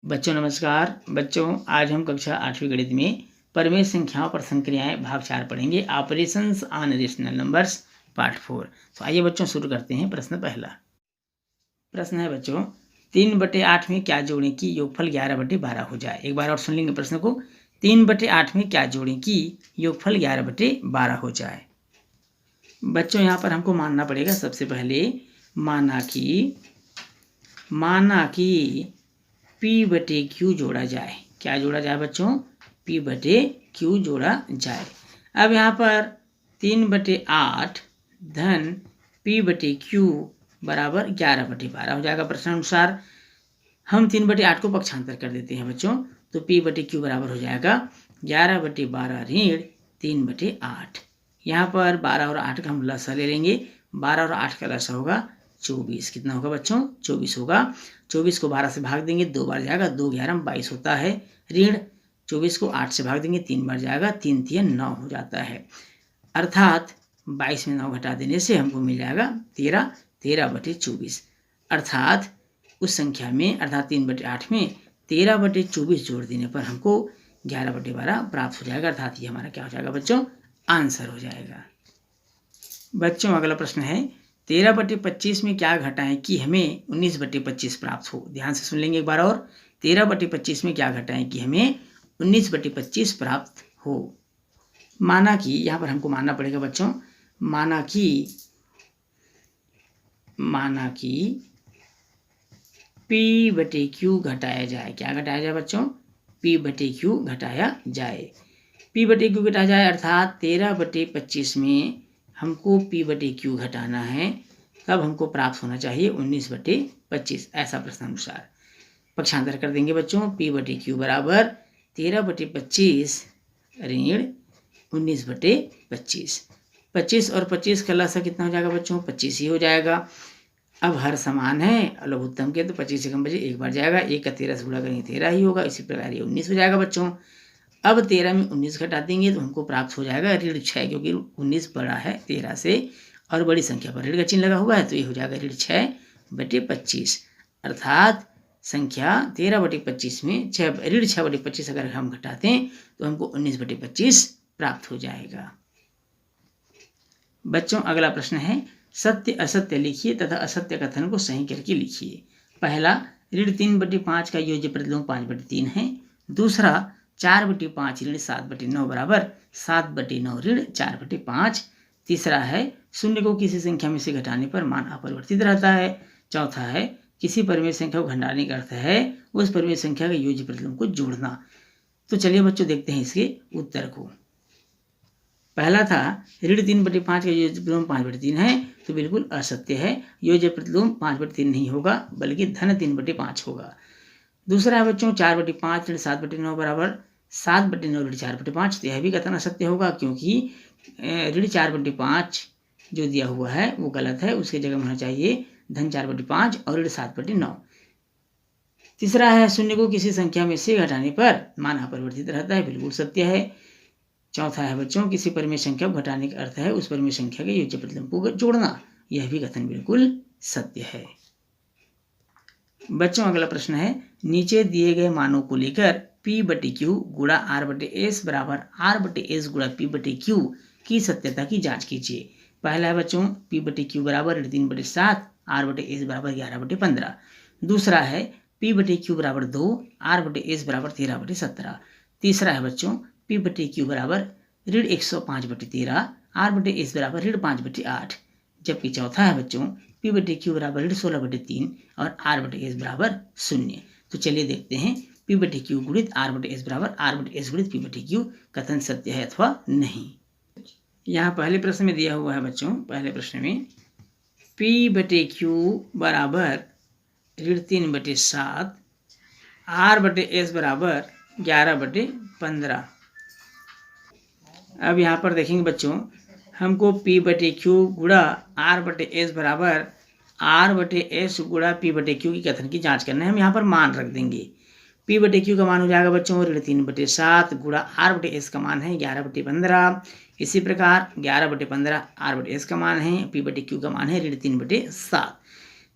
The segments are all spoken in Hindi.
बच्चों नमस्कार। बच्चों आज हम कक्षा 8वीं गणित में परिमेय संख्याओं पर संक्रियाएं भाग 4 पढ़ेंगे। Operations on rational numbers part 4। तो आइए बच्चों शुरू करते हैं। प्रश्न पहला प्रश्न है बच्चों 3/8 में क्या जोड़ें कि योगफल 11/12 हो जाए। एक बार और सुन लेंगे प्रश्न को। 3/8 में क्या जोड़ें कि योगफल 11/12 हो जाए। बच्चों यहाँ पर हमको मानना पड़ेगा सबसे पहले माना कि P/Q जोड़ा जाए। क्या जोड़ा जाए बच्चों? P/Q जोड़ा जाए। अब यहाँ पर 3/8 धन P/Q बराबर 11/12 हो जाएगा। प्रश्नानुसार हम 3/8 को पक्षांतर कर देते हैं बच्चों, तो P/Q बराबर हो जाएगा 11/12 ऋण 3/8। यहाँ पर 12 और 8 का हम लसा ले लेंगे। 12 और 8 का लसा होगा 24। कितना होगा बच्चों? 24 होगा। 24 को 12 से भाग देंगे, 2 बार जाएगा, 2 11 22 होता है। ऋण 24 को 8 से भाग देंगे, 3 बार जाएगा, 3 3 9 हो जाता है। अर्थात 22 में 9 घटा देने से हमको मिल जाएगा 13/24। अर्थात उस संख्या में अर्थात 3/8 में 13/24 जोड़ देने पर हमको 11/12 प्राप्त हो जाएगा। अर्थात ये हमारा क्या हो जाएगा बच्चों? आंसर हो जाएगा। बच्चों अगला प्रश्न है 13/25 में क्या घटाएं कि हमें 19/25 प्राप्त हो। ध्यान से सुन लेंगे एक बार और। 13/25 में क्या घटाएं कि हमें 19/25 प्राप्त हो। माना कि यहाँ पर हमको मानना पड़ेगा बच्चों, माना कि P/Q घटाया जाए। क्या घटाया जाए बच्चों? P/Q घटाया जाए। P/Q घटाया जाए अर्थात 13/25 में हमको P/Q घटाना है, तब हमको प्राप्त होना चाहिए 19/25। ऐसा प्रश्नानुसार पक्षांतर कर देंगे बच्चों। P/Q बराबर 13/25 ऋण 19/25। 25 और 25 का लसा कितना हो जाएगा बच्चों? 25 ही हो जाएगा। अब हर समान है, लघुत्तम के, तो 25 से कम बचे एक बार जाएगा। 1 का 13 से गुणा करेंगे 13 ही होगा। इसी प्रकार ये 19 हो जाएगा बच्चों। अब 13 में 19 घटा देंगे तो हमको प्राप्त हो जाएगा ऋण 6, क्योंकि 19 बड़ा है 13 से और बड़ी संख्या पर ऋण का चिन्ह लगा हुआ है, तो ये हो जाएगा ऋण 6/25। अर्थात संख्या 13/25 में ऋण 6/25 अगर हम घटाते हैं तो हमको 19/25 प्राप्त हो जाएगा। बच्चों अगला प्रश्न है सत्य असत्य लिखिए तथा असत्य कथन को सही करके लिखिए। पहला ऋण 3/5 का योज्य प्रतिलोम 5/3 है। दूसरा 4/5 ऋण 7/9 बराबर 7/9 ऋण 4/5। तीसरा है शून्य को किसी संख्या में से घटाने पर मान अपरिवर्तित रहता है। चौथा है किसी परिमेय संख्या को घटाने का अर्थ है उस परिमेय संख्या के योज्य प्रतिलोम को जोड़ना। तो चलिए बच्चों देखते हैं इसके उत्तर को। पहला था ऋण 3/5 का योज्य प्रतिलोम 5/3 है, तो बिल्कुल असत्य है। योज्य प्रतिलोम 5/3 नहीं होगा बल्कि धन 3/5 होगा। दूसरा है बच्चों 4/5 ऋण 7/9 बराबर 7/9 ऋण 4/5। तो यह भी कथन असत्य होगा, क्योंकि ऋण 4/5 जो दिया हुआ है वो गलत है। उसकी जगह होना चाहिए धन 4/5 और ऋण 7/9। तीसरा है शून्य को किसी संख्या में से घटाने पर मान अपरिवर्तित रहता है। बिल्कुल सत्य है। चौथा है बच्चों किसी परिमेय संख्या को घटाने का अर्थ है उस परिमेय संख्या के योज्य प्रतिलोम को जोड़ना। यह भी कथन बिल्कुल सत्य है। बच्चों अगला प्रश्न है नीचे दिए गए मानों को लेकर P/Q गुणा R/S बराबर R/S गुणा P/Q की सत्यता की जांच कीजिए। पहला है बच्चों P/Q बराबर 3/7 R/S बराबर 11/15। दूसरा है P/Q बराबर 2 R/S बराबर 13/17। तीसरा है बच्चों P/Q बराबर ऋण 105/13 R/S बराबर ऋण 5/8। जबकि चौथा है बच्चों P/Q बराबर ऋण 16/3 और R/S बराबर 0। तो चलिए देखते हैं P/Q गुणित R/S बराबर R/S गुणित P/Q कथन सत्य है अथवा नहीं। यहाँ पहले प्रश्न में दिया हुआ है बच्चों, पहले प्रश्न में P/Q बराबर ऋण 3/7 R/S बराबर 11/15। अब यहाँ पर देखेंगे बच्चों हमको P/Q गुणा R/S बराबर R/S गुणा P/Q की कथन की जांच करना है। हम यहाँ पर मान रख देंगे। P/Q का मान हो जाएगा बच्चों ऋण 3/7 गुणा R/S का मान है 11/15। इसी प्रकार 11/15 R/S का मान है, P/Q का मान है ऋण 3/7।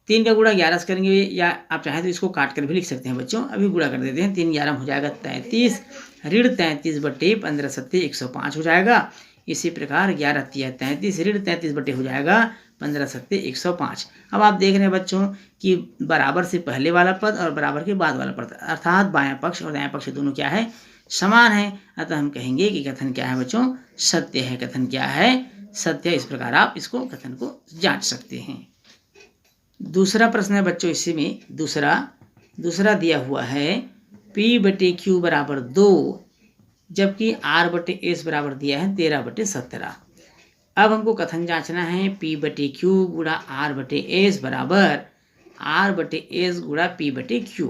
3 का गुणा 11 से करेंगे, या आप चाहें तो इसको काट कर भी लिख सकते हैं बच्चों। अभी गुणा कर देते हैं। 3 11 हो जाएगा 33, ऋण 33 बटे 15 सत्ते 105 हो जाएगा। इसी प्रकार 11 तिया 33, ऋण 33 बटे हो जाएगा 15 सत्ते 105। अब आप देख रहे हैं बच्चों कि बराबर से पहले वाला पद और बराबर के बाद वाला पद अर्थात बायां पक्ष और दायां पक्ष दोनों क्या है, समान है। अतः हम कहेंगे कि कथन क्या है बच्चों, सत्य है। कथन क्या है, सत्य। इस प्रकार आप इसको कथन को जांच सकते हैं। दूसरा प्रश्न है बच्चों, इसी में दूसरा दिया हुआ है P बटे Q बराबर 2, जबकि R बटे S बराबर दिया है 13 बटे 17। अब हमको कथन जांचना है P बटे Q गुणा R बटे S बराबर R बटे S गुणा P बटे Q।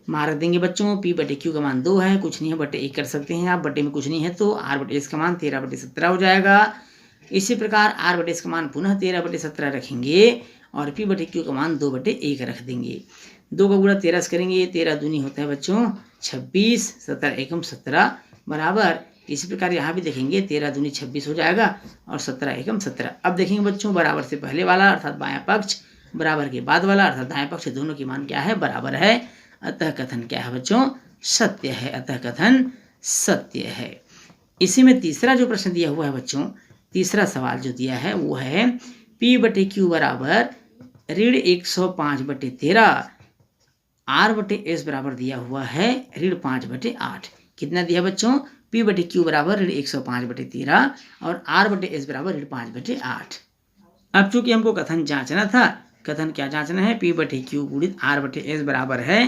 मान रख देंगे बच्चों, P बटे Q का मान 2 है, कुछ नहीं है, बटे 1 कर सकते हैं आप। बटे में कुछ नहीं है तो R बटे S का मान 13 बटे 17 हो जाएगा। इसी प्रकार R बटे S का मान पुनः 13 बटे 17 रखेंगे और P बटे Q का मान 2 बटे 1 रख देंगे। 2 का गुणा 13 से करेंगे, 13 दूनी होता है बच्चों 26, 17 एकम 17 बराबर। इसी प्रकार यहाँ भी देखेंगे 13 दूनी 26 हो जाएगा और 17 एकम 17। अब देखेंगे बच्चों बराबर से पहले वाला अर्थात बायां पक्ष, बराबर के बाद वाला अर्थात दायां पक्ष, दोनों की मान क्या है, बराबर है। अतः कथन क्या है बच्चों, सत्य है। अतः कथन सत्य है। इसी में तीसरा जो प्रश्न दिया हुआ है बच्चों, तीसरा सवाल जो दिया है वो है P बटे Q बराबर ऋण 105 बटे 13, R बटे S बराबर दिया हुआ है ऋण 5 बटे 8। कितना दिया बच्चों, P बटे Q बराबर ऋण 105 बटे 13 और R बटे S बराबर ऋण 5 बटे 8। अब चूंकि हमको कथन जांचना था, कथन क्या जांचना है, P बटे Q गुणित R बटे S बराबर है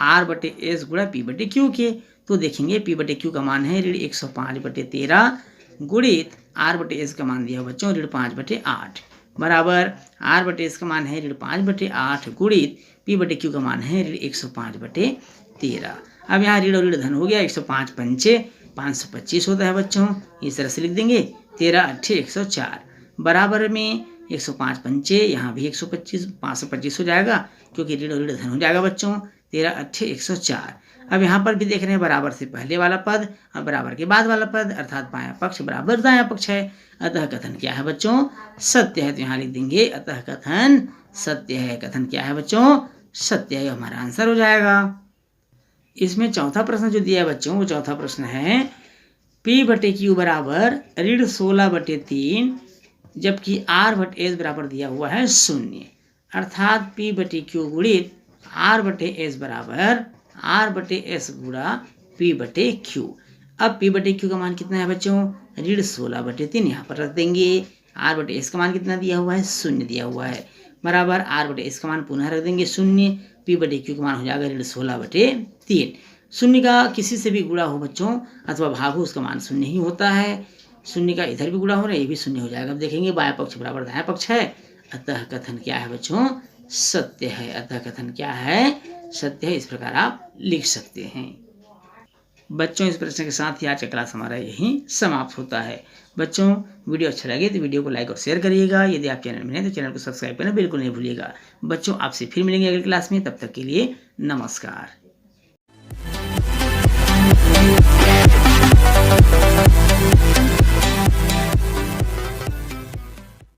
R बटे S गुणा P बटे Q के। तो देखेंगे P बटे Q का मान है ऋण 105 बटे 13 गुणित R बटे S का मान दिया बच्चों ऋण 5 बटे 8 बराबर R बटे S का मान है ऋण 5 बटे 8 गुणित P बटे Q का मान है ऋण 105 बटे 13। अब यहाँ ऋण और ऋण धन हो गया, 105 पंचे 525 होता है बच्चों। इस तरह से लिख देंगे 13 अट्ठे 104 बराबर में 105 पंचे, यहाँ भी 125 525 हो जाएगा क्योंकि ऋण और ऋण धन हो जाएगा बच्चों। 13 अट्ठे 104। अब यहाँ पर भी देख रहे हैं बराबर से पहले वाला पद और बराबर के बाद वाला पद अर्थात बायां पक्ष बराबर दायां पक्ष है। अतः कथन क्या है बच्चों, सत्य है। तो यहाँ लिख देंगे अतः कथन सत्य है। कथन क्या है बच्चों, सत्य है। हमारा आंसर हो जाएगा। इसमें चौथा प्रश्न जो दिया है बच्चों, वो चौथा प्रश्न है P बटे Q बराबर ऋण 16 बटे 3, जबकि R बटे S बराबर दिया हुआ है 0, अर्थात P बटे Q गुणित R बटे S बराबर R बटे S गुणा P बटे Q। अब P बटे Q का मान कितना है बच्चों, ऋण 16 बटे 3 यहाँ पर रख देंगे। R बटे S का मान कितना दिया हुआ है, 0 दिया हुआ है बराबर R बटे S का मान पुनः रख देंगे 0। P बटे Q का मान हो जाएगा ऋण 16 बटे 3। 0 का किसी से भी गुणा हो बच्चों अथवा भाग हो, उसका मान 0 ही होता है। 0 का इधर भी गुणा हो रहा है, ये भी 0 हो जाएगा। अब देखेंगे बायां पक्ष बराबर दायां पक्ष है। अतः कथन क्या है बच्चों, सत्य है। अतः कथन क्या है, सत्य है। इस प्रकार आप लिख सकते हैं। बच्चों इस प्रश्न के साथ ही आज का क्लास हमारा यहीं समाप्त होता है। बच्चों वीडियो अच्छा लगे तो वीडियो को लाइक और शेयर करिएगा। यदि आप चैनल में हैं तो चैनल को सब्सक्राइब करना बिल्कुल नहीं भूलिएगा। बच्चों आपसे फिर मिलेंगे अगली क्लास में, तब तक के लिए नमस्कार।